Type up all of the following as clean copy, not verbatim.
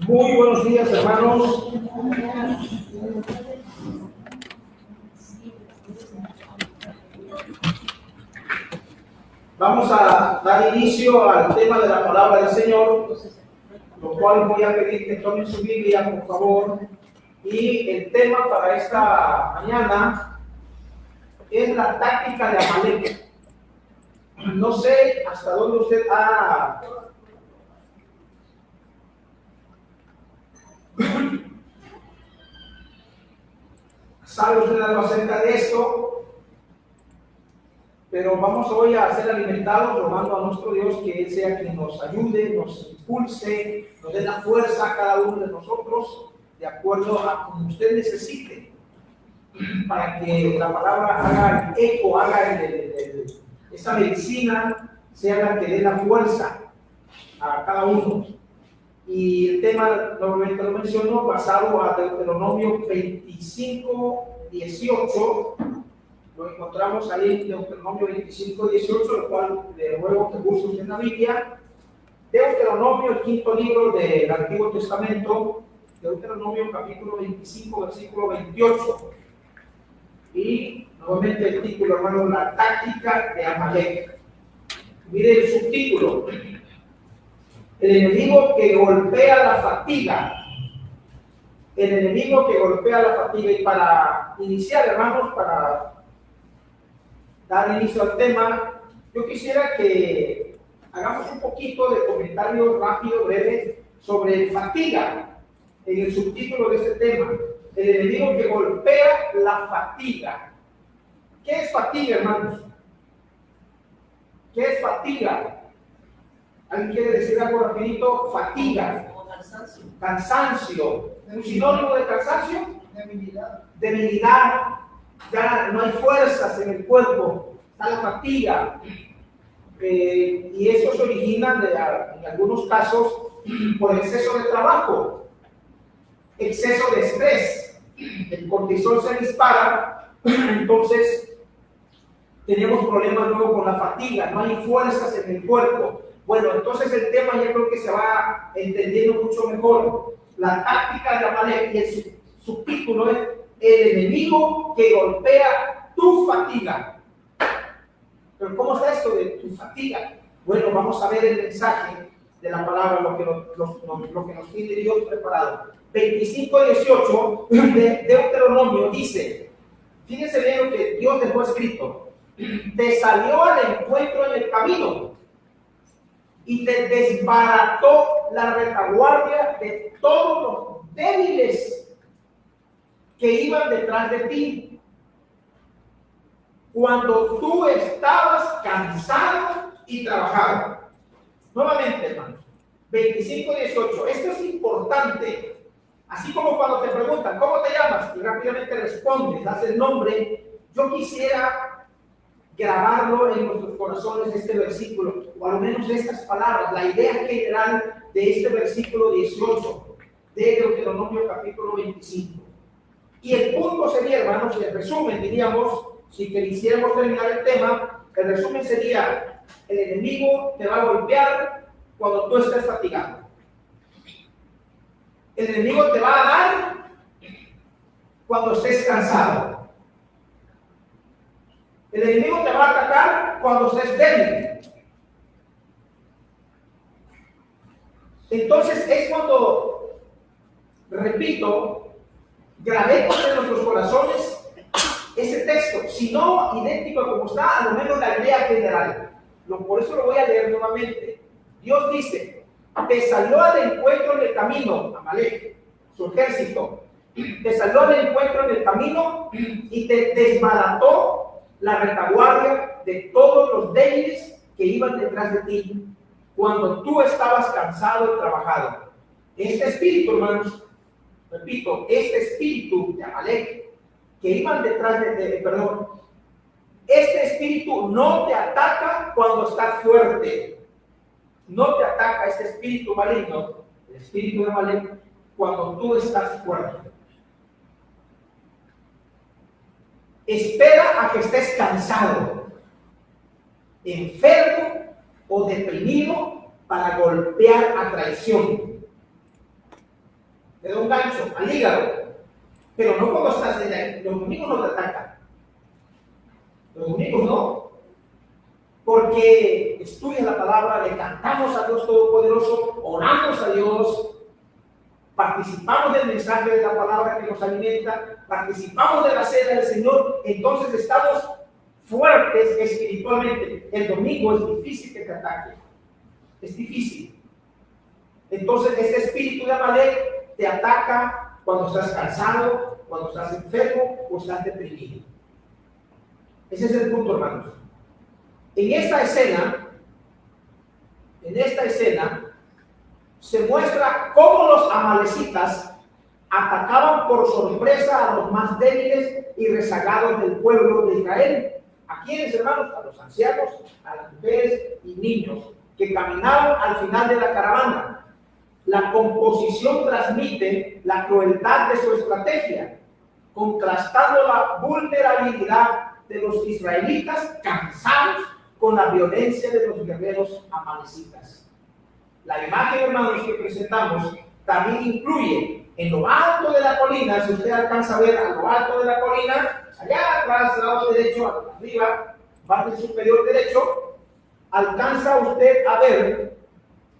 Muy buenos días, hermanos. Vamos a dar inicio al tema de la palabra del Señor, lo cual voy a pedir que tomen su Biblia, por favor. Y el tema para esta mañana es la táctica de Amalek. No sé hasta dónde usted sabe usted algo acerca de esto, pero vamos hoy a ser alimentados rogando a nuestro Dios que Él sea quien nos ayude, nos impulse, nos dé la fuerza a cada uno de nosotros de acuerdo a como usted necesite, para que la palabra haga eco, esa medicina sea la que dé la fuerza a cada uno. Y el tema, normalmente lo menciono, basado a Deuteronomio 25:18, lo encontramos ahí en Deuteronomio 25:18, lo cual le ruego que busque usted en la Biblia. Deuteronomio, el quinto libro del Antiguo Testamento, Deuteronomio capítulo 25, versículo 28. Y nuevamente el título, hermano, la táctica de Amalek. Mire el subtítulo: el enemigo que golpea la fatiga. El enemigo que golpea la fatiga. Y para iniciar, hermanos, para dar inicio al tema, yo quisiera que hagamos un poquito de comentario rápido, breve, sobre fatiga, en el subtítulo de este tema. El enemigo que golpea la fatiga. ¿Qué es fatiga, hermanos? ¿Qué es fatiga? ¿Alguien quiere decir algo rapidito? Fatiga. Cansancio. Cansancio. ¿Un sinónimo de cansancio? Debilidad. Debilidad. Ya no hay fuerzas en el cuerpo. Está la fatiga. Y eso se origina en algunos casos por exceso de trabajo, exceso de estrés. El cortisol se dispara, entonces tenemos problemas luego con la fatiga, no hay fuerzas en el cuerpo. Bueno, entonces el tema yo creo que se va entendiendo mucho mejor. La táctica de Amalek, y el subtítulo es el enemigo que golpea tu fatiga. Pero ¿cómo está esto de tu fatiga? Bueno, vamos a ver el mensaje de la palabra, lo que nos tiene Dios preparado. 25:18 de Deuteronomio dice, fíjense bien lo que Dios dejó escrito: te salió al encuentro en el camino y te desbarató la retaguardia de todos los débiles que iban detrás de ti cuando tú estabas cansado y trabajado. Nuevamente, hermanos, 25:18. Esto es importante. Así como cuando te preguntan, ¿cómo te llamas? Y rápidamente respondes, das el nombre. Yo quisiera grabarlo en nuestros corazones este versículo, o al menos estas palabras, la idea general de este versículo 18 de Deuteronomio capítulo 25. Y el punto sería, hermanos, el resumen, diríamos, si quisiéramos terminar el tema, el resumen sería: el enemigo te va a golpear cuando tú estés fatigado. El enemigo te va a dar cuando estés cansado. El enemigo te va a atacar cuando estés débil. Entonces es cuando, repito, grabemos en nuestros corazones ese texto, si no idéntico a como está, a lo menos la idea general. Por eso lo voy a leer nuevamente. Dios dice: te salió al encuentro en el camino, Amalek, su ejército, te salió al encuentro en el camino y te desbarató la retaguardia de todos los débiles que iban detrás de ti cuando tú estabas cansado y trabajado. Este espíritu, hermanos, repito, este espíritu de Amalek que iban detrás este espíritu no te ataca cuando estás fuerte. No te ataca este espíritu maligno, el espíritu de Amalek, cuando tú estás fuerte. Espera a que estés cansado, enfermo o deprimido para golpear a traición. te da un gancho al hígado, pero no cuando estás en ahí. Los enemigos no te atacan. Los enemigos no. Porque estudias la palabra, le cantamos a Dios Todopoderoso, oramos a Dios, participamos del mensaje de la palabra que nos alimenta, participamos de la cena del Señor, entonces estamos fuertes espiritualmente. El domingo es difícil que te ataque, es difícil. Entonces este espíritu de Amalek te ataca cuando estás cansado, cuando estás enfermo o estás deprimido. Ese es el punto, hermanos. En esta escena se muestra cómo los amalecitas atacaban por sorpresa a los más débiles y rezagados del pueblo de Israel. ¿A quiénes, hermanos? A los ancianos, a las mujeres y niños que caminaban al final de la caravana. La composición transmite la crueldad de su estrategia, contrastando la vulnerabilidad de los israelitas cansados con la violencia de los guerreros amalecitas. La imagen, hermanos, que presentamos también incluye en lo alto de la colina, si usted alcanza a ver a lo alto de la colina, allá atrás, lado derecho, arriba, parte superior derecho, alcanza usted a ver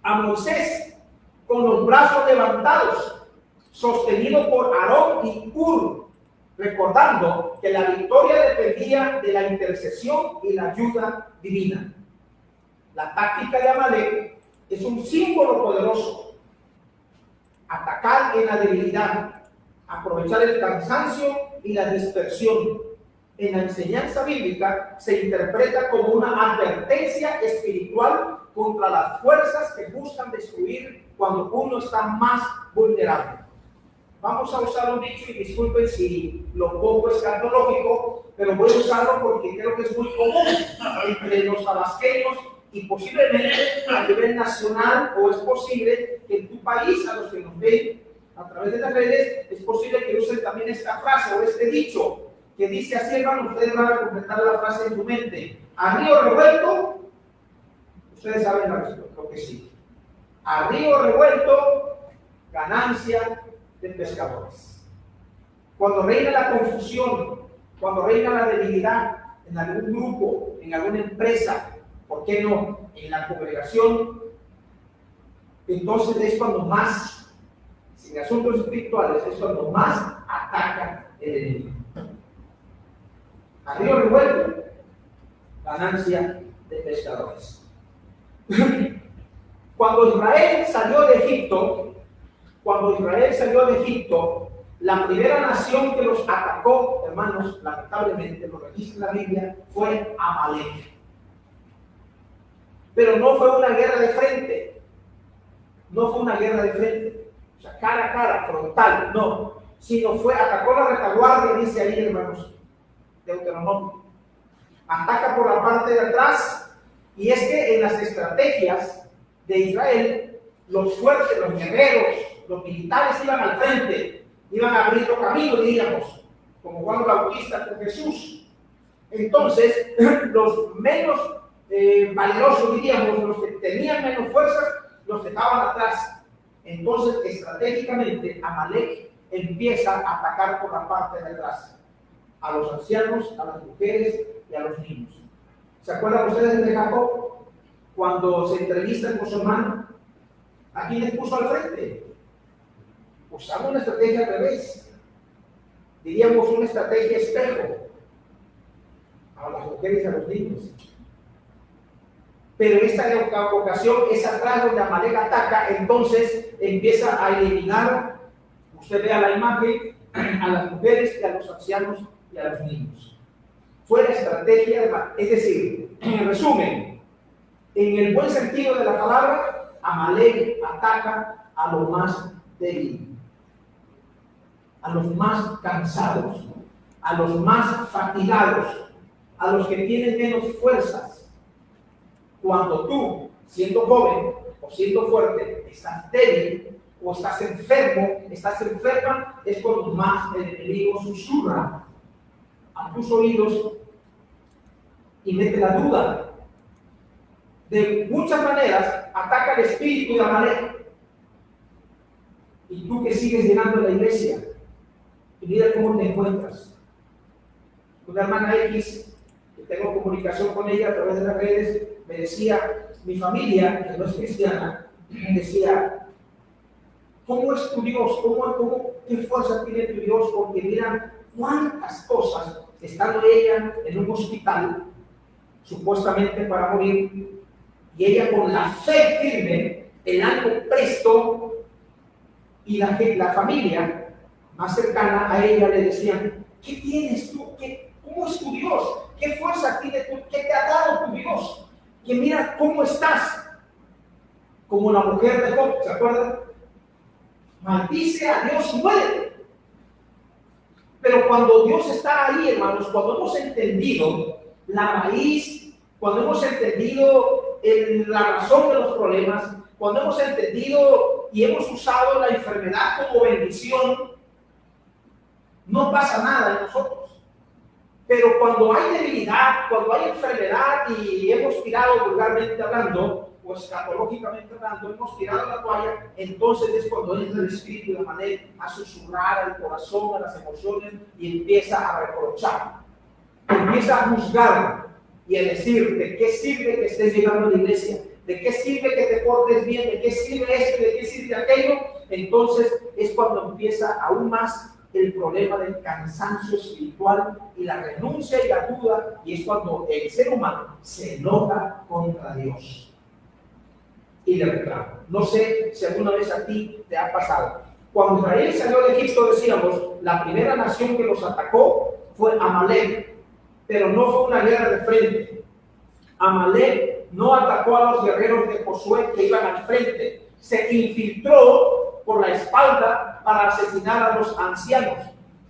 a Moisés con los brazos levantados, sostenido por Aarón y Hur, recordando que la victoria dependía de la intercesión y la ayuda divina. La táctica de Amalek es un símbolo poderoso. Atacar en la debilidad, aprovechar el cansancio y la dispersión. En la enseñanza bíblica se interpreta como una advertencia espiritual contra las fuerzas que buscan destruir cuando uno está más vulnerable. Vamos a usar un dicho, y disculpen si lo pongo escatológico, pero voy a usarlo porque creo que es muy común entre los tabasqueños y posiblemente a nivel nacional, o es posible que en tu país, a los que nos ven a través de las redes, es posible que usen también esta frase o este dicho, que dice así, hermano, ustedes van a completar la frase en tu mente. A río revuelto, ustedes saben la respuesta, creo que sí. A río revuelto, ganancia de pescadores. Cuando reina la confusión, cuando reina la debilidad en algún grupo, en alguna empresa, ¿por qué no? En la congregación, entonces es cuando más, sin asuntos espirituales, es cuando más ataca el enemigo. A río revuelto, ganancia de pescadores. Cuando Israel salió de Egipto, la primera nación que los atacó, hermanos, lamentablemente, lo registra la Biblia, fue Amalek. Pero no fue una guerra de frente, o sea, cara a cara, frontal, no, sino atacó la retaguardia, dice ahí, hermanos, Deuteronomio. Ataca por la parte de atrás, y es que en las estrategias de Israel, los fuertes, los guerreros, los militares iban al frente, iban abriendo camino, diríamos, como Juan Bautista con Jesús. Entonces, los menos valerosos, diríamos, los que tenían menos fuerzas, los dejaban atrás. Entonces, estratégicamente, Amalek empieza a atacar por la parte de atrás, a los ancianos, a las mujeres y a los niños. ¿Se acuerdan ustedes de Jacob? Cuando se entrevistan con su hermano, ¿a quién les puso al frente? Usamos una estrategia al revés. Diríamos una estrategia espejo. A las mujeres y a los niños. Pero en esta ocasión es atrás donde Amalek ataca, entonces empieza a eliminar, usted vea la imagen, a las mujeres y a los ancianos y a los niños. Fue la estrategia, es decir, en resumen, en el buen sentido de la palabra, Amalek ataca a los más débiles, a los más cansados, a los más fatigados, a los que tienen menos fuerzas. Cuando tú, siendo joven o siendo fuerte, estás débil o estás enfermo, estás enferma, es cuando más el enemigo susurra a tus oídos y mete la duda. De muchas maneras ataca el espíritu de Amalek. Y tú que sigues llegando a la iglesia, y mira cómo te encuentras. Una hermana X, que tengo comunicación con ella a través de las redes, me decía, mi familia, que no es cristiana, decía, ¿cómo es tu Dios? ¿Qué fuerza tiene tu Dios? Porque mira cuántas cosas, estando ella en un hospital, supuestamente para morir, y ella con la fe firme, en algo presto, y la familia más cercana a ella le decían, ¿qué tienes tú? ¿Cómo es tu Dios? ¿Qué fuerza tiene tú? ¿Qué te ha dado tu Dios? Que mira cómo estás. Como la mujer de Job, ¿se acuerdan? Maldice a Dios y muérete. Pero cuando Dios está ahí, hermanos, cuando hemos entendido la raíz, cuando hemos entendido la razón de los problemas, cuando hemos entendido y hemos usado la enfermedad como bendición, no pasa nada en nosotros. Pero cuando hay debilidad, cuando hay enfermedad y hemos tirado vulgarmente hablando, o escatológicamente hablando, hemos tirado la toalla, entonces es cuando entra el espíritu de manera a susurrar al corazón, a las emociones, y empieza a reprochar, empieza a juzgar y a decir, ¿de qué sirve que estés llegando a la iglesia? ¿De qué sirve que te portes bien? ¿De qué sirve esto? ¿De qué sirve aquello? Entonces es cuando empieza aún más el problema del cansancio espiritual y la renuncia y la duda, y es cuando el ser humano se enoja contra Dios y le reclama. No sé si alguna vez a ti te ha pasado. Cuando Israel salió de Egipto, decíamos, la primera nación que los atacó fue Amalek, pero no fue una guerra de frente. Amalek no atacó a los guerreros de Josué que iban al frente, se infiltró por la espalda para asesinar a los ancianos,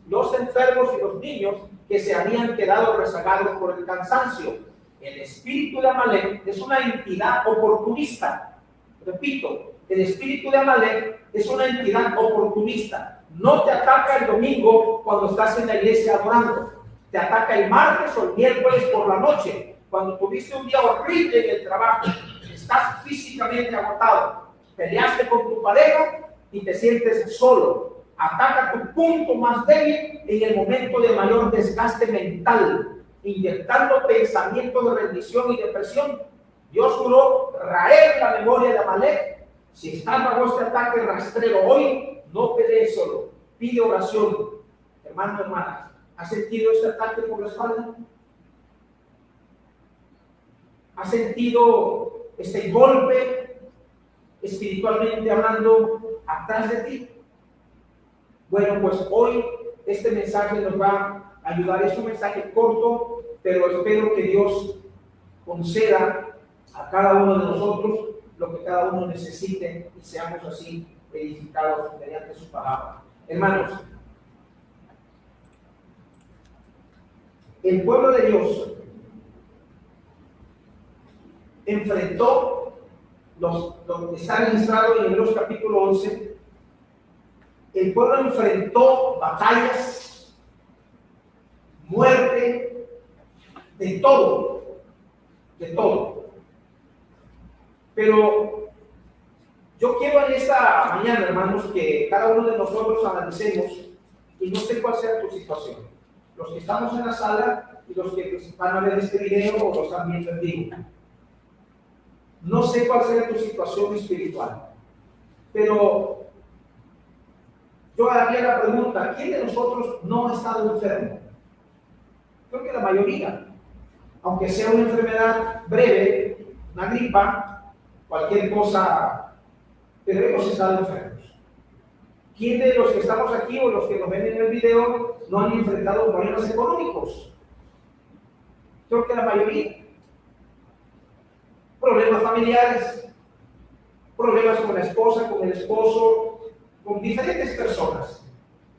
los enfermos y los niños que se habían quedado rezagados por el cansancio. El espíritu de Amalek es una entidad oportunista. Repito, el espíritu de Amalek es una entidad oportunista. No te ataca el domingo cuando estás en la iglesia adorando. Te ataca el martes o el miércoles por la noche, cuando tuviste un día horrible en el trabajo, estás físicamente agotado, peleaste con tu pareja y te sientes solo. Ataca tu punto más débil en el momento de mayor desgaste mental, inyectando pensamientos de rendición y depresión. Dios juró raer la memoria de Amalek. Si estás bajo este ataque rastrero hoy, no pelees solo, pide oración. Hermano, hermanas, ¿has sentido este ataque por la espalda? ¿Has sentido este golpe espiritualmente hablando atrás de ti? Bueno, pues hoy este mensaje nos va a ayudar. Es un mensaje corto, pero espero que Dios conceda a cada uno de nosotros lo que cada uno necesite y seamos así edificados mediante su palabra. Hermanos, el pueblo de Dios enfrentó lo que está registrado en Hebreos capítulo 11. El pueblo enfrentó batallas, muerte, de todo. Pero yo quiero en esta mañana, hermanos, que cada uno de nosotros analicemos, y no sé cuál sea tu situación. Los que estamos en la sala y los que van a ver este video o lo están viendo en vivo. No sé cuál sea tu situación espiritual, pero yo haría la pregunta, ¿quién de nosotros no ha estado enfermo? Creo que la mayoría, aunque sea una enfermedad breve, una gripa, cualquier cosa, pero hemos estado enfermos. ¿Quién de los que estamos aquí o los que nos ven en el video no han enfrentado problemas económicos? Creo que la mayoría. Problemas familiares, problemas con la esposa, con el esposo, con diferentes personas.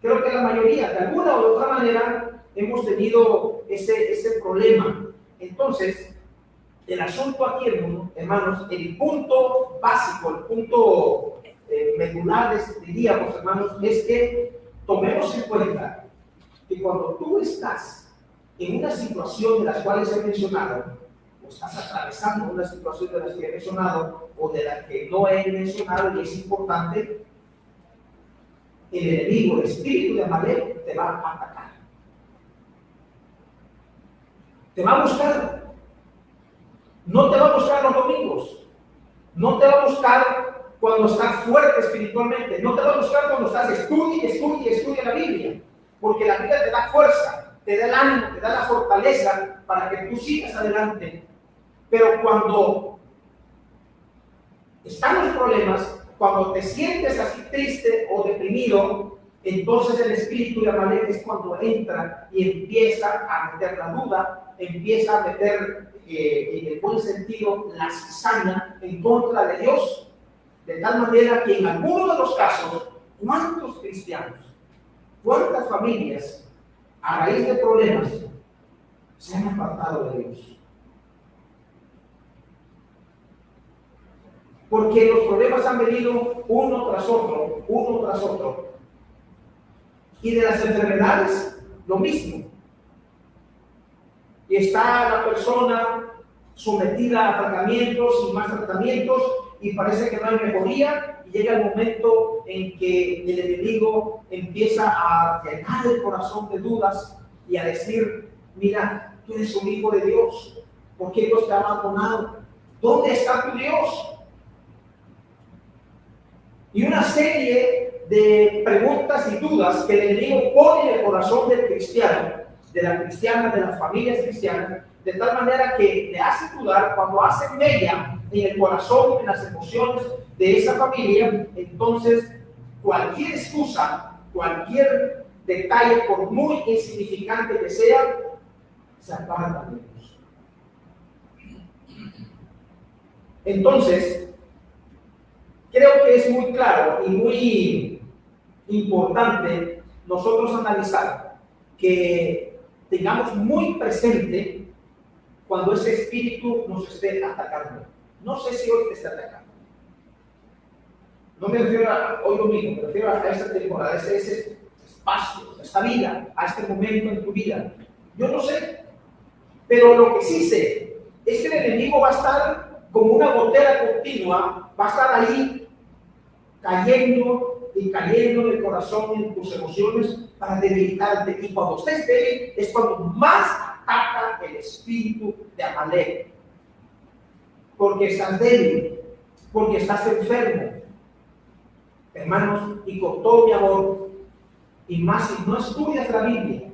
Creo que la mayoría, de alguna u otra manera, hemos tenido ese problema. Entonces, el asunto aquí, hermanos, el punto básico, el punto medular, diríamos, hermanos, es que tomemos en cuenta que cuando tú estás en una situación de las cuales he mencionado, o estás atravesando una situación de las que he mencionado o de la que no he mencionado y es importante, el enemigo, el espíritu de Amalek, te va a atacar. Te va a buscar. No te va a buscar los domingos. No te va a buscar cuando estás fuerte espiritualmente. No te va a buscar cuando estás estudia la Biblia. Porque la Biblia te da fuerza, te da el ánimo, te da la fortaleza para que tú sigas adelante. Pero cuando están los problemas, cuando te sientes así triste o deprimido, entonces el espíritu de Amalek es cuando entra y empieza a meter la duda, empieza a meter, en el buen sentido, la cizaña en contra de Dios. De tal manera que en algunos de los casos, ¿cuántos cristianos, cuántas familias, a raíz de problemas, se han apartado de Dios? Porque los problemas han venido uno tras otro. Y de las enfermedades, lo mismo. Y está la persona sometida a tratamientos y más tratamientos, y parece que no hay mejoría, y llega el momento en que el enemigo empieza a llenar el corazón de dudas y a decir: mira, tú eres un hijo de Dios, ¿por qué Dios te ha abandonado? ¿Dónde está tu Dios? Y una serie de preguntas y dudas que el enemigo pone en el corazón del cristiano, de la cristiana, de las familias cristianas, de tal manera que le hace dudar. Cuando hace mella en el corazón, en las emociones de esa familia, entonces cualquier excusa, cualquier detalle, por muy insignificante que sea, se aparta de Dios. Entonces, creo que es muy claro y muy importante nosotros analizar, que tengamos muy presente cuando ese espíritu nos esté atacando. No sé si hoy te está atacando. No me refiero a hoy domingo, me refiero a esta temporada, a ese espacio, a esta vida, a este momento en tu vida. Yo no sé, pero lo que sí sé es que el enemigo va a estar como una gotera continua, va a estar ahí cayendo y cayendo en el corazón, en tus emociones, para debilitarte. Y cuando estés débil es cuando más ataca el espíritu de Amalek. Porque estás débil, porque estás enfermo. Hermanos, y con todo mi amor, y más si no estudias la Biblia,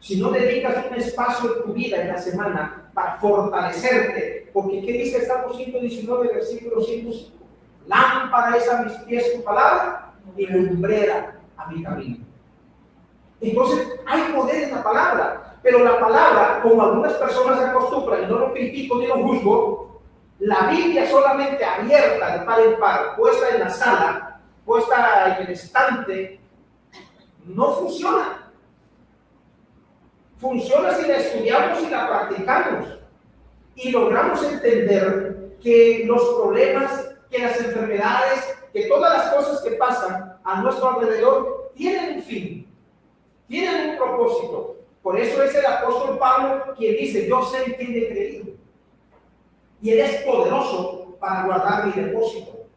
si no dedicas un espacio en tu vida, en la semana, para fortalecerte, porque ¿qué dice el Salmo 119, versículo 105? Lámpara es a mis pies tu palabra y lumbrera a mi camino. Entonces hay poder en la palabra, pero la palabra, como algunas personas se acostumbran, y no lo critico ni lo juzgo, la Biblia solamente abierta de par en par, puesta en la sala, puesta en el estante, no funciona. Funciona si la estudiamos y la practicamos y logramos entender que los problemas, que las enfermedades, que todas las cosas que pasan a nuestro alrededor tienen un fin, tienen un propósito. Por eso es el apóstol Pablo quien dice: yo sé en quién he creído y él es poderoso para guardar mi depósito.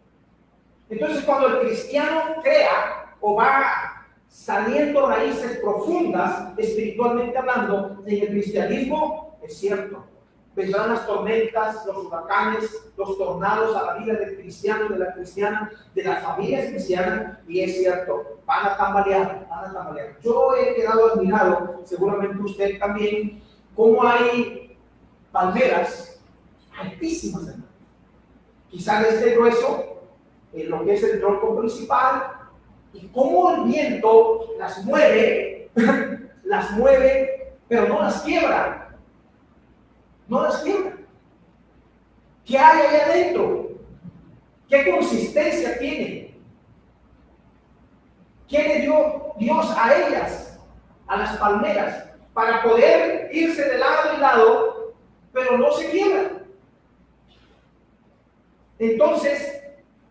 Entonces, cuando el cristiano crea o va saliendo raíces profundas, espiritualmente hablando, en el cristianismo, es cierto, vendrán las tormentas, los huracanes, los tornados a la vida del cristiano, de la cristiana, de las familias cristianas, y es cierto, van a tambalear. Yo he quedado admirado, seguramente usted también, cómo hay palmeras altísimas, hermano. Quizás de este grueso, en lo que es el tronco principal, y cómo el viento las mueve, pero no las quiebra. ¿Qué hay ahí adentro? ¿Qué consistencia tiene? ¿Qué le dio Dios a ellas, a las palmeras, para poder irse de lado en lado, pero no se quiebran? Entonces,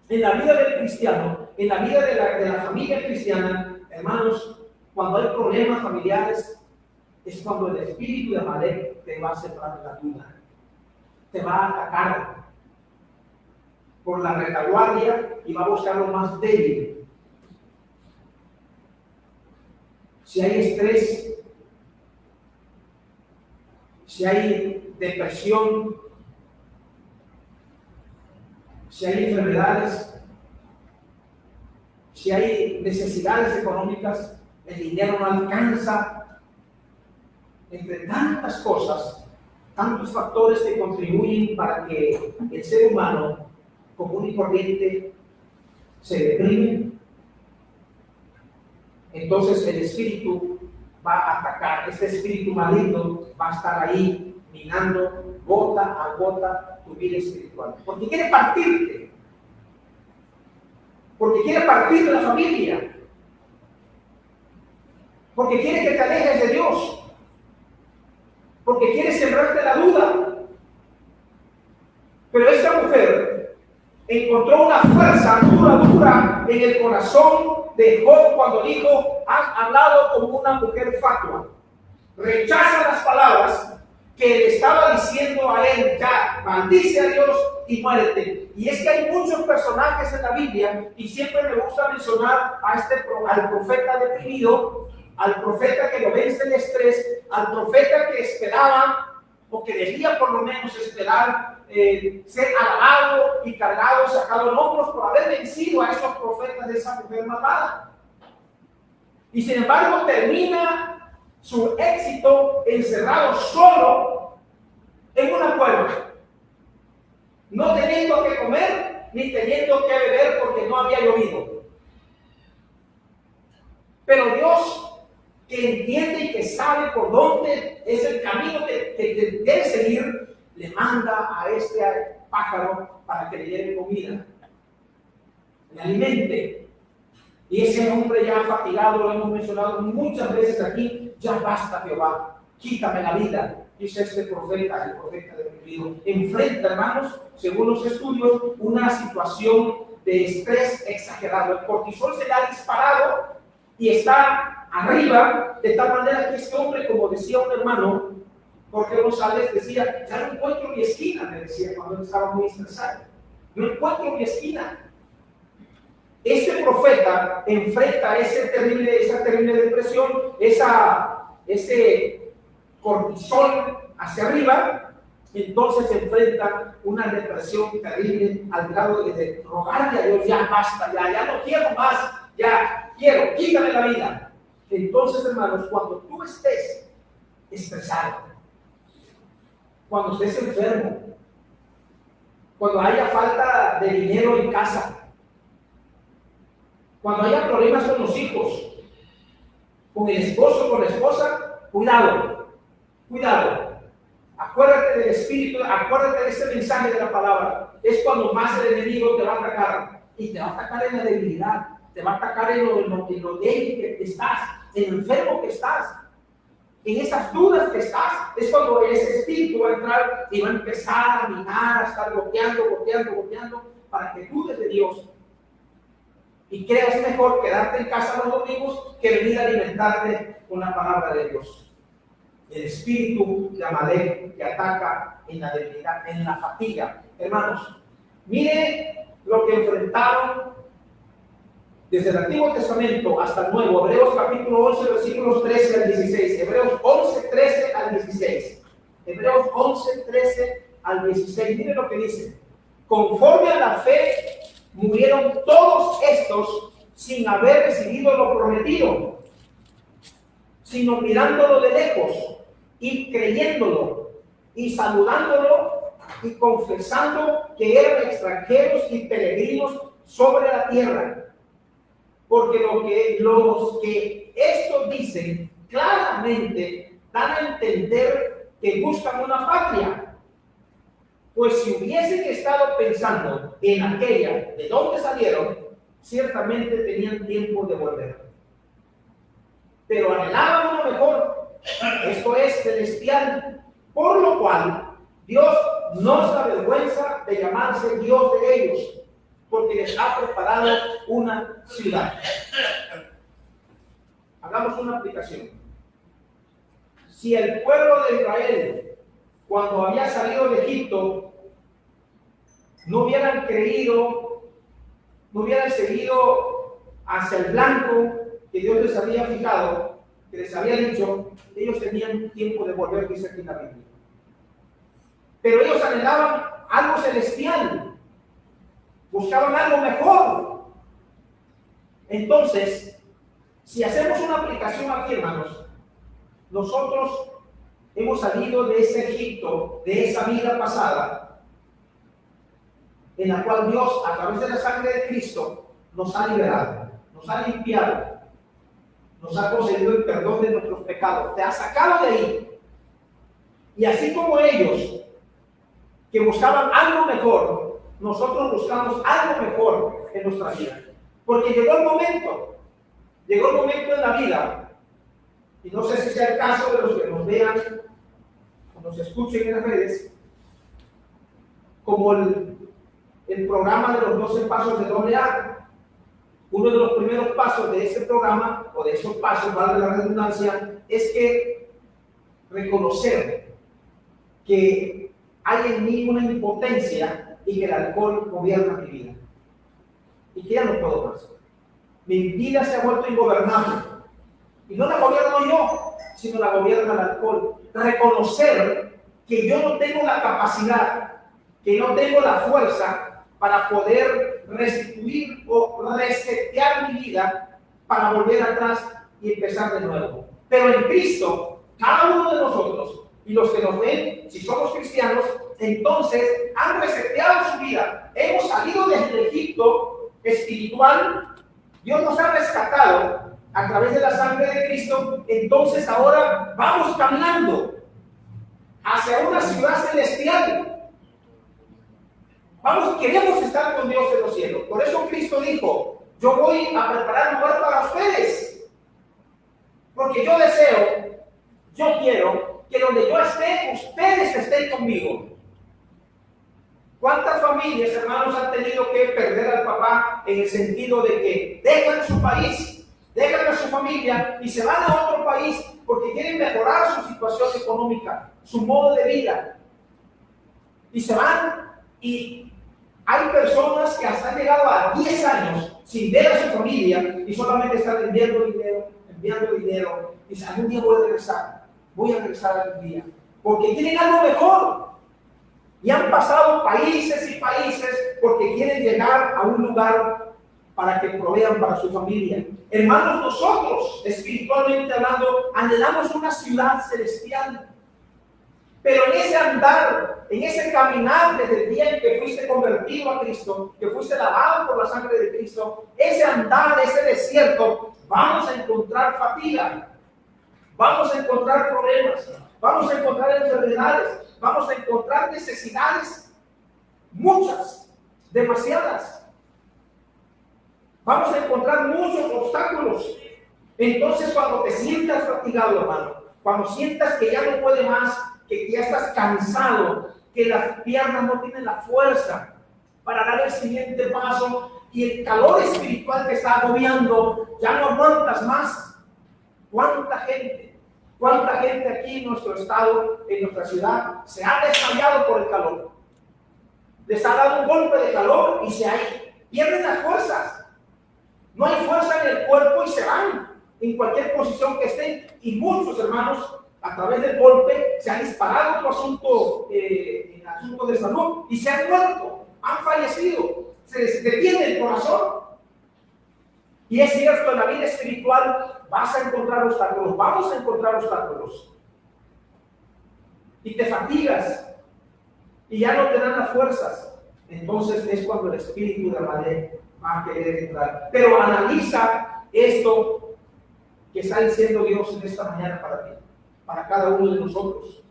en la vida del cristiano, en la vida de la familia cristiana, hermanos, cuando hay problemas familiares, es cuando el espíritu de Amalek te va a sembrar la duda, te va a atacar por la retaguardia y va a buscar lo más débil. si hay estrés, si hay depresión, si hay enfermedades, si hay necesidades económicas, el dinero no alcanza, entre tantas cosas, tantos factores que contribuyen para que el ser humano común y corriente se deprime. Entonces el espíritu va a atacar, este espíritu maligno va a estar ahí minando gota a gota tu vida espiritual, porque quiere partirte, porque quiere partir de la familia, porque quiere que te alejes de Dios, porque quiere sembrarte la duda. Pero esta mujer encontró una fuerza dura en el corazón de Job cuando dijo: has hablado como una mujer fatua. Rechaza las palabras que le estaba diciendo a él: ya, maldice a Dios y muérete. Y es que hay muchos personajes en la Biblia, y siempre me gusta mencionar al profeta deprimido, al profeta que lo vence el estrés, al profeta que esperaba, o que debía por lo menos esperar, ser alabado y cargado, sacado en hombros por haber vencido a esos profetas de esa mujer malvada. Y sin embargo termina su éxito encerrado solo en una cueva, no teniendo que comer ni teniendo que beber porque no había llovido. Pero Dios, que entiende y que sabe por dónde es el camino que debe seguir, le manda a este pájaro para que le lleve comida, le alimente. Y ese hombre ya fatigado, lo hemos mencionado muchas veces aquí: ya basta, Jehová, quítame la vida. Dice este profeta, el profeta deprimido. Enfrenta, hermanos, según los estudios, una situación de estrés exagerado. El cortisol se le ha disparado y está arriba, de tal manera que este hombre, como decía un hermano, Jorge González, decía: ya no encuentro mi esquina, me decía cuando él estaba muy estresado. No encuentro mi esquina. Este profeta enfrenta esa terrible depresión, ese cortisol hacia arriba. Entonces se enfrenta una depresión terrible al grado de rogarle a Dios: ya basta, ya no quiero más, ya quiero, quítame la vida. Entonces, hermanos, cuando tú estés estresado, cuando estés enfermo, cuando haya falta de dinero en casa, cuando haya problemas con los hijos, con el esposo, con la esposa, cuidado. Acuérdate del espíritu, acuérdate de ese mensaje de la palabra. Es cuando más el enemigo te va a atacar, y te va a atacar en la debilidad, te va a atacar en lo débil que estás, en lo enfermo que estás, en esas dudas que estás. Es cuando ese espíritu va a entrar y va a empezar a minar, a estar golpeando, para que dudes de Dios y creas mejor quedarte en casa los domingos que venir a alimentarte con la palabra de Dios. El espíritu de Amalek que ataca en la debilidad, en la fatiga. Hermanos, mire lo que enfrentaron desde el Antiguo Testamento hasta el Nuevo. Hebreos capítulo 11, versículos 13 al 16. Hebreos 11, 13 al 16. Hebreos 11, 13 al 16. Mire lo que dice: conforme a la fe murieron todos estos sin haber recibido lo prometido, sino mirándolo de lejos y creyéndolo y saludándolo y confesando que eran extranjeros y peregrinos sobre la tierra. Porque los que esto dicen claramente dan a entender que buscan una patria. Pues si hubiesen estado pensando en aquella de donde salieron, ciertamente tenían tiempo de volver. Pero anhelaban una mejor, esto es celestial, por lo cual Dios no se avergüenza de llamarse Dios de ellos, porque les ha preparado una ciudad. Hagamos una aplicación. Si el pueblo de Israel, cuando había salido de Egipto, no hubieran creído, no hubieran seguido hacia el blanco que Dios les había fijado, que les había dicho, ellos tenían tiempo de volver, dice aquí en la Biblia. Pero ellos anhelaban algo celestial, buscaban algo mejor. Entonces, si hacemos una aplicación aquí, hermanos, nosotros hemos salido de ese Egipto, de esa vida pasada, en la cual Dios, a través de la sangre de Cristo, nos ha liberado, nos ha limpiado, nos ha concedido el perdón de nuestros pecados, te ha sacado de ahí. Y así como ellos, que buscaban algo mejor, nosotros buscamos algo mejor en nuestra vida. Porque llegó el momento en la vida, y no sé si sea el caso de los que nos vean o nos escuchen en las redes, como el programa de los 12 pasos de AA. Uno de los primeros pasos de ese programa, o de esos pasos, vale la redundancia, es que reconocer que hay en mí una impotencia y que el alcohol gobierna mi vida. Y que ya no puedo más. Mi vida se ha vuelto ingobernable. Y no la gobierno yo, sino la gobierna el alcohol. Reconocer que yo no tengo la capacidad, que no tengo la fuerza para poder restituir o resetear mi vida para volver atrás y empezar de nuevo. Pero en Cristo, cada uno de nosotros y los que nos ven, si somos cristianos, entonces han reseteado su vida. Hemos salido del Egipto espiritual. Dios nos ha rescatado a través de la sangre de Cristo. Entonces ahora vamos caminando hacia una ciudad celestial. Queremos estar con Dios en los cielos. Por eso Cristo dijo, yo voy a preparar lugar para ustedes. Porque yo deseo, yo quiero que donde yo esté, ustedes estén conmigo. ¿Cuántas familias, hermanos, han tenido que perder al papá en el sentido de que dejan su país, dejan a su familia y se van a otro país porque quieren mejorar su situación económica, su modo de vida? Y se van, y hay personas que hasta han llegado a 10 años sin ver a su familia y solamente están enviando dinero. Y dicen, algún día voy a regresar algún día, porque quieren algo mejor. Y han pasado países y países porque quieren llegar a un lugar para que provean para su familia. Hermanos, nosotros, espiritualmente hablando, anhelamos una ciudad celestial. Pero en ese andar, en ese caminar desde el día en que fuiste convertido a Cristo, que fuiste lavado por la sangre de Cristo, ese andar, ese desierto, vamos a encontrar fatiga, vamos a encontrar problemas, vamos a encontrar enfermedades, vamos a encontrar necesidades, muchas, demasiadas. Vamos a encontrar muchos obstáculos. Entonces, cuando te sientas fatigado, hermano, cuando sientas que ya no puede más, que ya estás cansado, que las piernas no tienen la fuerza para dar el siguiente paso y el calor espiritual te está agobiando, ya no aguantas más. ¿Cuánta gente aquí en nuestro estado, en nuestra ciudad, se ha desmayado por el calor? Les ha dado un golpe de calor y pierden las fuerzas. No hay fuerza en el cuerpo y se van en cualquier posición que estén. Y muchos hermanos, a través del golpe, se han disparado otro asunto, en asunto de salud, y se han muerto, han fallecido, se les detiene el corazón. Y es cierto, en la vida espiritual vas a encontrar obstáculos, vamos a encontrar obstáculos. Y te fatigas, y ya no te dan las fuerzas. Entonces es cuando el espíritu de Amalek va a querer entrar. Pero analiza esto que está diciendo Dios en esta mañana para ti, para cada uno de nosotros.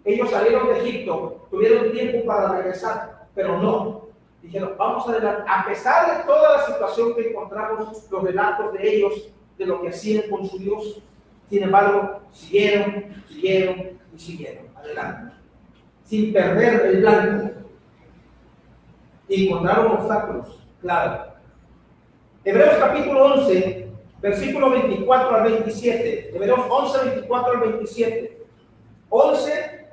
Ellos salieron de Egipto, tuvieron tiempo para regresar, pero no. Dijeron, vamos adelante. A pesar de toda la situación que encontramos, los relatos de ellos, de lo que hacían con su Dios, sin embargo, siguieron adelante, sin perder el blanco. Y encontraron obstáculos, claro. Hebreos capítulo 11, versículo 24 al 27. Hebreos 11, 24 al 27. 11,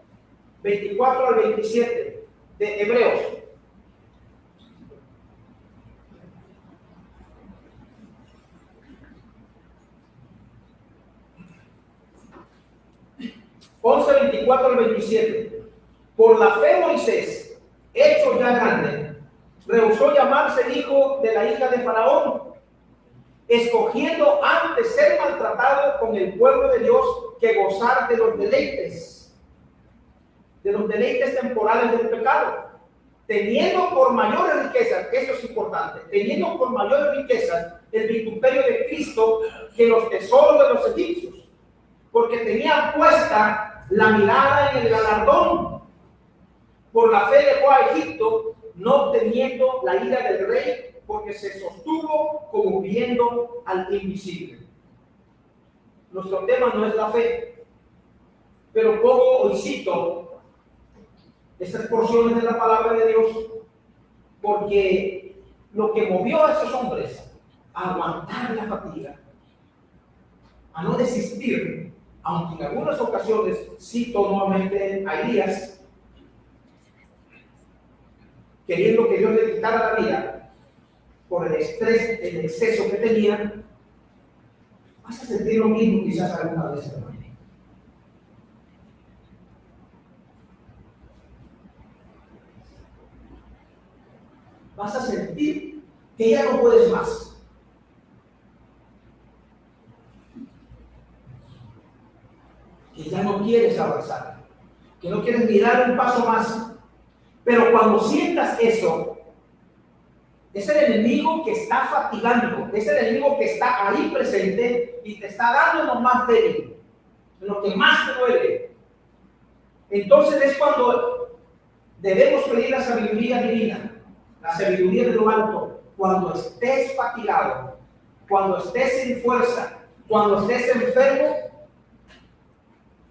24 al 27 de Hebreos. 11:24 al 27. Por la fe Moisés, hecho ya grande, rehusó llamarse el hijo de la hija de Faraón, escogiendo antes ser maltratado con el pueblo de Dios que gozar de los deleites temporales del pecado, teniendo por mayores riquezas, eso es importante, teniendo por mayores riquezas el vituperio de Cristo que los tesoros de los egipcios, porque tenía puesta la mirada en el galardón. Por la fe dejó a Egipto, no temiendo la ira del rey, porque se sostuvo como viendo al invisible. Nuestro tema no es la fe, pero pongo hoy cito estas porciones de la palabra de Dios, porque lo que movió a esos hombres a aguantar la fatiga, a no desistir, aunque en algunas ocasiones cito nuevamente a Elías, queriendo que Dios le quitara la vida por el estrés, el exceso que tenía, vas a sentir lo mismo quizás alguna vez, hermano. Vas a sentir que ya no puedes más. Que ya no quieres avanzar, que no quieres mirar un paso más. Pero cuando sientas eso, es el enemigo que está fatigando, es el enemigo que está ahí presente y te está dando lo más débil, lo que más te duele. Entonces es cuando debemos pedir la sabiduría divina, la sabiduría de lo alto. Cuando estés fatigado, cuando estés sin fuerza, cuando estés enfermo,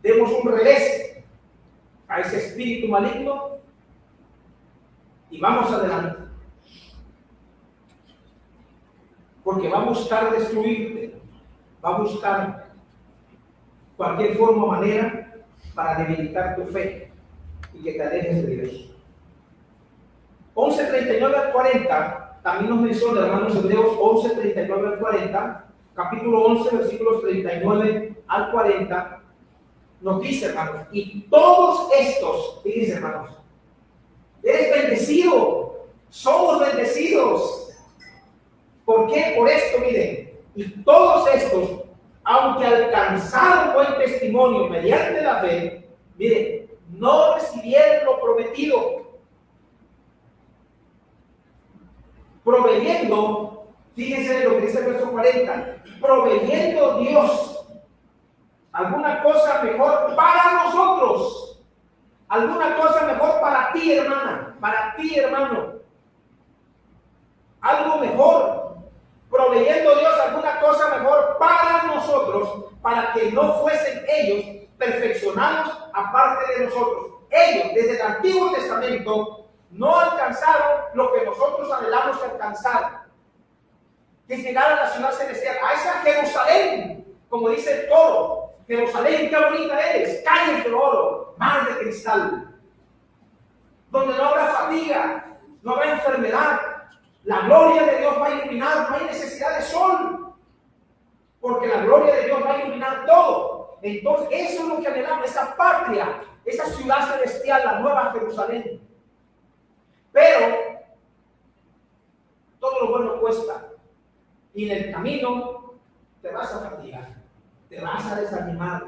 demos un revés a ese espíritu maligno y vamos adelante. Porque va a buscar destruirte, va a buscar cualquier forma o manera para debilitar tu fe y que te alejes de Dios. 11:39 al 40, también nos menciona, hermanos hebreos, 11:39 al 40, capítulo 11, versículos 39 al 40, nos dice, hermanos, y todos estos, fíjense, hermanos, eres bendecido, somos bendecidos. ¿Por qué? Por esto, miren, y todos estos, aunque alcanzaron buen testimonio mediante la fe, miren, no recibieron lo prometido, proveyendo, fíjense lo que dice el verso 40, proveyendo Dios alguna cosa mejor para nosotros, alguna cosa mejor para ti, hermana, para ti, hermano, algo mejor, proveyendo Dios alguna cosa mejor para nosotros, para que no fuesen ellos perfeccionados aparte de nosotros. Ellos, desde el Antiguo Testamento, no alcanzaron lo que nosotros anhelamos alcanzar, que es llegar a la ciudad celestial, a esa Jerusalén, como dice el coro. Jerusalén, qué bonita eres, calles de oro, mar de cristal, donde no habrá fatiga, no habrá enfermedad, la gloria de Dios va a iluminar, no hay necesidad de sol, porque la gloria de Dios va a iluminar todo. Entonces, eso es lo que anhelamos, esa patria, esa ciudad celestial, la nueva Jerusalén. Pero todo lo bueno cuesta, y en el camino te vas a fatigar, te vas a desanimar,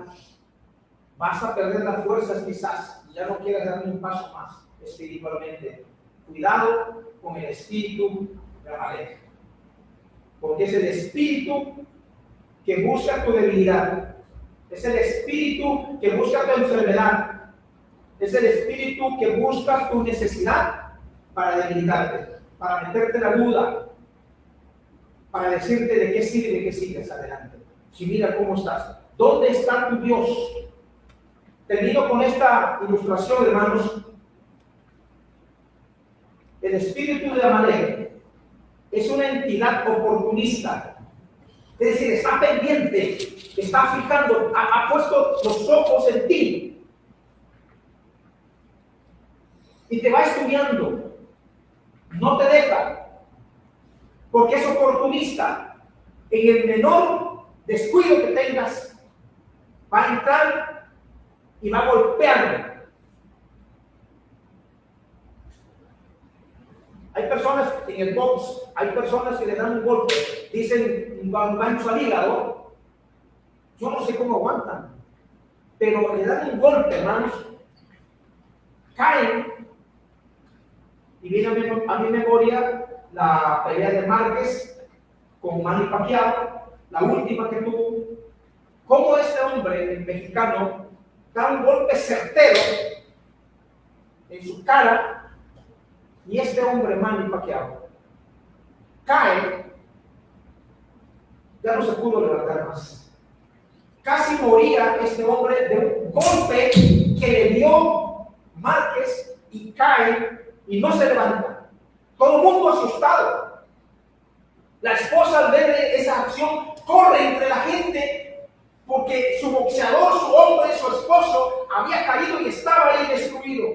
vas a perder las fuerzas quizás, y ya no quieres dar ni un paso más espiritualmente. Cuidado con el espíritu de Amalek, porque es el espíritu que busca tu debilidad, es el espíritu que busca tu enfermedad, es el espíritu que busca tu necesidad para debilitarte, para meterte la duda, para decirte de qué sirve que sigas adelante. Si mira cómo estás, ¿dónde está tu Dios? Termino con esta ilustración, hermanos. El espíritu de Amalek es una entidad oportunista, es decir, está pendiente, está fijando, ha puesto los ojos en ti y te va estudiando, no te deja, porque es oportunista. En el menor descuido que tengas, va a entrar y va golpeando. Hay personas en el box, hay personas que le dan un golpe, dicen un gancho al hígado. Yo no sé cómo aguantan, pero le dan un golpe, hermanos, caen. Y viene a mi memoria la pelea de Márquez con Manny Pacquiao, la última que tuvo. Cómo este hombre, el mexicano, da un golpe certero en su cara, y este hombre, Manny Pacquiao, cae, ya no se pudo levantar más. Casi moría este hombre de un golpe que le dio Márquez, y cae y no se levanta. Todo el mundo asustado. La esposa, al ver esa acción, corre entre la gente porque su boxeador, su hombre, su esposo había caído y estaba ahí destruido.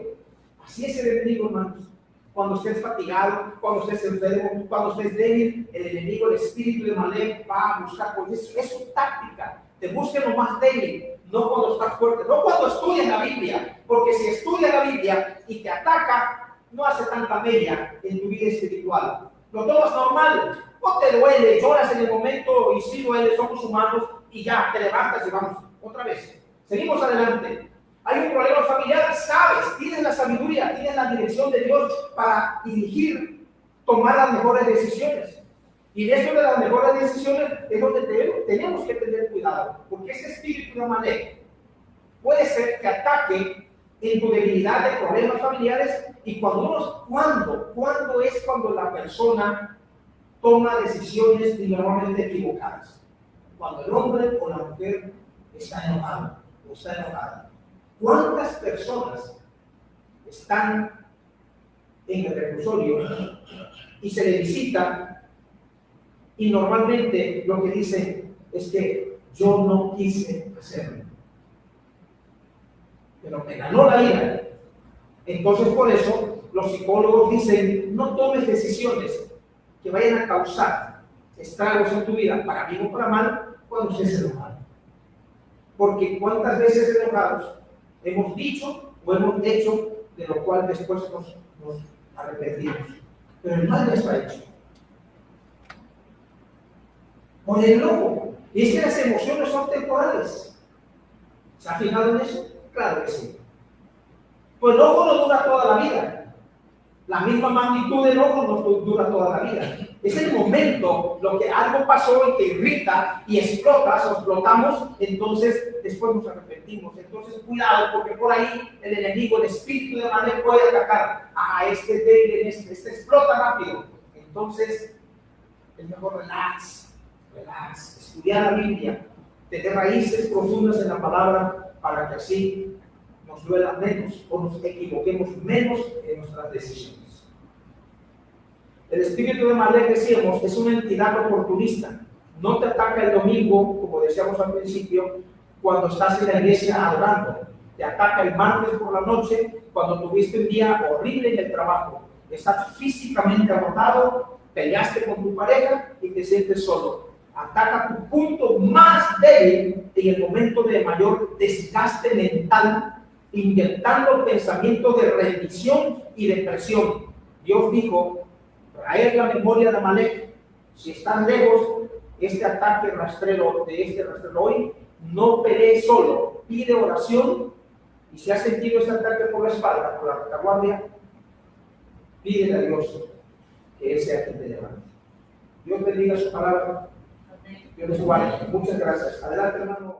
Así es el enemigo, hermanos. Cuando usted es fatigado, cuando usted es enfermo, cuando usted es débil, el enemigo, el espíritu de Amalek, va a buscar, porque es su táctica. Te busca lo más débil, no cuando estás fuerte, no cuando estudias la Biblia, porque si estudias la Biblia y te ataca, no hace tanta mella en tu vida espiritual. Lo tomas normal, no te duele, lloras en el momento y sí duele, somos humanos, y ya te levantas y vamos otra vez. Seguimos adelante. Hay un problema familiar, sabes, tienes la sabiduría, tienes la dirección de Dios para dirigir, tomar las mejores decisiones. Y en esto de las mejores decisiones es donde tenemos que tener cuidado, porque ese espíritu de Amalek puede ser que ataque en tu debilidad de problemas familiares. Y cuando es cuando la persona toma decisiones normalmente equivocadas. Cuando el hombre o la mujer está enojado o está enojada. ¿Cuántas personas están en el reclusorio y se le visita y normalmente lo que dicen es que yo no quise hacerlo, pero me ganó la ira? Entonces, por eso los psicólogos dicen: no tomes decisiones que vayan a causar estragos en tu vida, para bien o para mal, cuando estés enojado. Porque cuántas veces enojados hemos dicho o hemos hecho de lo cual después nos arrepentimos. Pero el mal ya está hecho. Por el enojo. Y es que las emociones son temporales. ¿Se ha fijado en eso? Claro que sí. Pues el enojo no dura toda la vida. La misma magnitud del enojo no dura toda la vida. Es el momento, lo que algo pasó y que irrita y explotas o explotamos, entonces después nos arrepentimos. Entonces cuidado, porque por ahí el enemigo, el espíritu de Amalek, puede atacar a este débil, este explota rápido. Entonces es mejor relax, estudiar la Biblia, tener raíces profundas en la palabra, para que así nos duela menos o nos equivoquemos menos en nuestras decisiones. El espíritu de Amalek, decíamos, es una entidad oportunista. No te ataca el domingo, como decíamos al principio, cuando estás en la iglesia adorando. Te ataca el martes por la noche, cuando tuviste un día horrible en el trabajo. Estás físicamente agotado, peleaste con tu pareja y te sientes solo. Ataca tu punto más débil en el momento de mayor desgaste mental, inyectando pensamientos de rendición y depresión. Dios dijo: traer la memoria de Amalek. Si estás lejos, este ataque rastrero hoy, no pelees solo, pide oración. Y si has sentido este ataque por la espalda, por la retaguardia, pídele a Dios que Él sea quien te levante. Dios bendiga su palabra. Dios les guarde. Muchas gracias. Adelante, hermano.